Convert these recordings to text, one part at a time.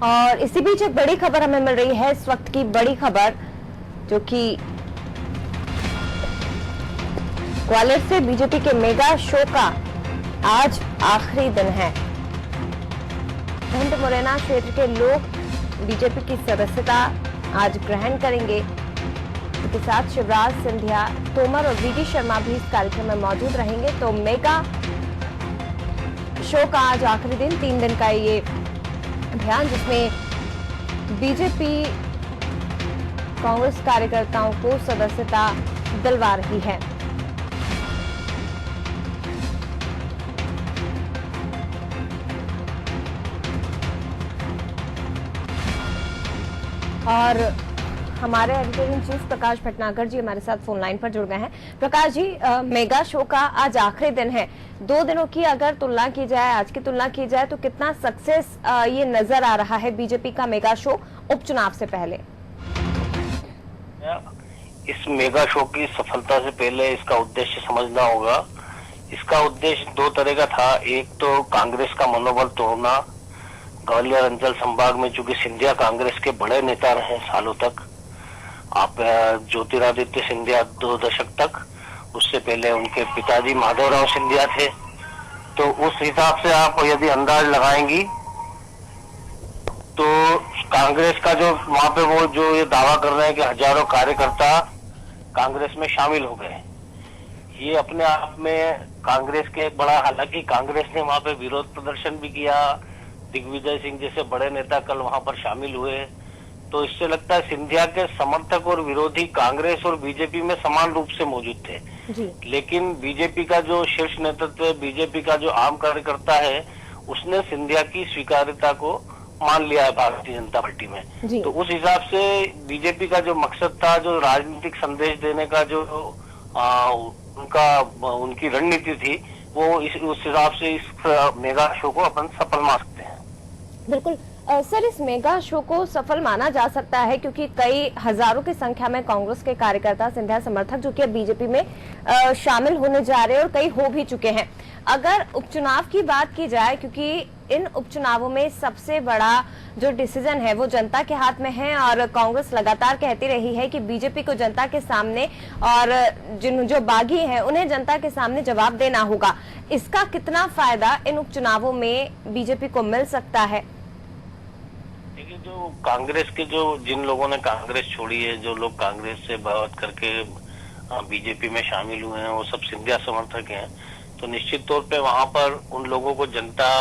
और इसी बीच एक बड़ी खबर हमें मिल रही है, इस वक्त की बड़ी खबर, जो कि ग्वालियर से बीजेपी के मेगा शो का आज आखिरी दिन है। भिंड मुरैना क्षेत्र के लोग बीजेपी की सदस्यता आज ग्रहण करेंगे। इसके साथ शिवराज सिंधिया, तोमर और वीडी शर्मा भी इस कार्यक्रम में मौजूद रहेंगे। तो मेगा शो का आज आखिरी दिन, 3 दिन का ये अभियान, जिसमें बीजेपी कांग्रेस कार्यकर्ताओं को सदस्यता दिलवा रही है। और हमारे एडिटर इन चीफ प्रकाश भटनागर जी हमारे साथ फोन लाइन पर जुड़ गए हैं। प्रकाश जी, मेगा शो का आज आखिरी दिन है। 2 दिनों की अगर तुलना की जाए, आज की तुलना की जाए, तो कितना सक्सेस ये नजर आ रहा है बीजेपी का मेगा शो उपचुनाव से पहले? इस मेगा शो की सफलता से पहले इसका उद्देश्य समझना होगा। इसका उद्देश्य 2 तरह का था। एक तो कांग्रेस का मनोबल तोड़ना। ग्वालियर अंचल संभाग में चूंकि सिंधिया कांग्रेस के बड़े नेता रहे सालों तक, आप ज्योतिरादित्य सिंधिया 2 दशक तक, उससे पहले उनके पिताजी माधवराव सिंधिया थे। तो उस हिसाब से आप यदि अंदाज लगाएंगी तो कांग्रेस का जो वहां पे वो जो ये दावा कर रहे हैं कि हजारों कार्यकर्ता कांग्रेस में शामिल हो गए, ये अपने आप में कांग्रेस के एक बड़ा, हालांकि कांग्रेस ने वहां पे विरोध प्रदर्शन भी किया, दिग्विजय सिंह जैसे बड़े नेता कल वहां पर शामिल हुए। तो इससे लगता है सिंधिया के समर्थक और विरोधी कांग्रेस और बीजेपी में समान रूप से मौजूद थे जी। लेकिन बीजेपी का जो शीर्ष नेतृत्व, बीजेपी का जो आम कार्यकर्ता है, उसने सिंधिया की स्वीकार्यता को मान लिया है भारतीय जनता पार्टी में। तो उस हिसाब से बीजेपी का जो मकसद था, जो राजनीतिक संदेश देने का जो उनकी रणनीति थी, वो उस हिसाब से इस मेगा शो को अपन सफल मान सकते हैं। बिल्कुल सर, इस मेगा शो को सफल माना जा सकता है क्योंकि कई हजारों की संख्या में कांग्रेस के कार्यकर्ता, सिंधिया समर्थक जो कि अब बीजेपी में शामिल होने जा रहे हैं और कई हो भी चुके हैं। अगर उपचुनाव की बात की जाए, क्योंकि इन उपचुनावों में सबसे बड़ा जो डिसीजन है वो जनता के हाथ में है और कांग्रेस लगातार कहती रही है कि बीजेपी को जनता के सामने और जो बागी हैं उन्हें जनता के सामने जवाब देना होगा। इसका कितना फायदा इन उपचुनावों में बीजेपी को मिल सकता है? देखिए, जो कांग्रेस के जिन लोगों ने कांग्रेस छोड़ी है, जो लोग कांग्रेस से बात करके बीजेपी में शामिल हुए हैं, वो सब सिंधिया समर्थक हैं। तो निश्चित तौर पे वहां पर उन लोगों को जनता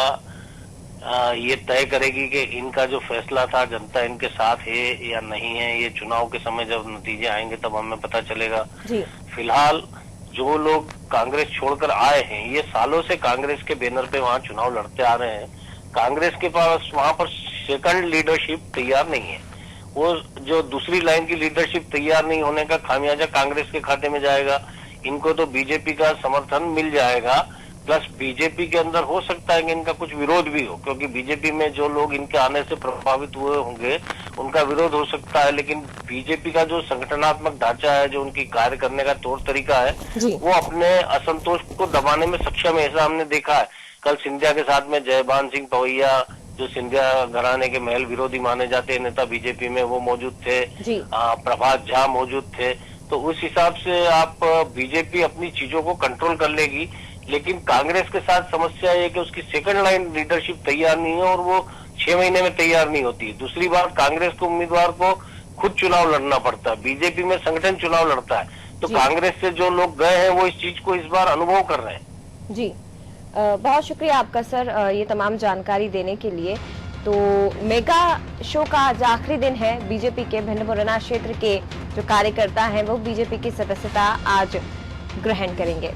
ये तय करेगी कि इनका जो फैसला था, जनता इनके साथ है या नहीं है। ये चुनाव के समय जब नतीजे आएंगे तब हमें पता चलेगा। फिलहाल जो लोग कांग्रेस छोड़कर आए हैं, ये सालों से कांग्रेस के बैनर पे वहाँ चुनाव लड़ते आ रहे हैं। कांग्रेस के पास वहां पर सेकंड लीडरशिप तैयार नहीं है। वो जो दूसरी लाइन की लीडरशिप तैयार नहीं होने का खामियाजा कांग्रेस के खाते में जाएगा। इनको तो बीजेपी का समर्थन मिल जाएगा, प्लस बीजेपी के अंदर हो सकता है कि इनका कुछ विरोध भी हो, क्योंकि बीजेपी में जो लोग इनके आने से प्रभावित हुए होंगे उनका विरोध हो सकता है। लेकिन बीजेपी का जो संगठनात्मक ढांचा है, जो उनकी कार्य करने का तौर तरीका है, वो अपने असंतोष को दबाने में सक्षम है। ऐसा हमने देखा है। कल सिंधिया के साथ में जयभान सिंह पवैया, जो सिंधिया घराने के महल विरोधी माने जाते हैं नेता बीजेपी में, वो मौजूद थे। प्रभात झा मौजूद थे। तो उस हिसाब से आप बीजेपी अपनी चीजों को कंट्रोल कर लेगी। लेकिन कांग्रेस के साथ समस्या है कि उसकी सेकंड लाइन लीडरशिप तैयार नहीं है और वो 6 महीने में तैयार नहीं होती। दूसरी बात, कांग्रेस को उम्मीदवार को खुद चुनाव लड़ना पड़ता है, बीजेपी में संगठन चुनाव लड़ता है। तो कांग्रेस से जो लोग गए हैं वो इस चीज को इस बार अनुभव कर रहे हैं। जी, बहुत शुक्रिया आपका सर, ये तमाम जानकारी देने के लिए। तो मेगा शो का आज आखिरी दिन है। बीजेपी के भिंड मुरैना क्षेत्र के जो कार्यकर्ता हैं वो बीजेपी की सदस्यता आज ग्रहण करेंगे।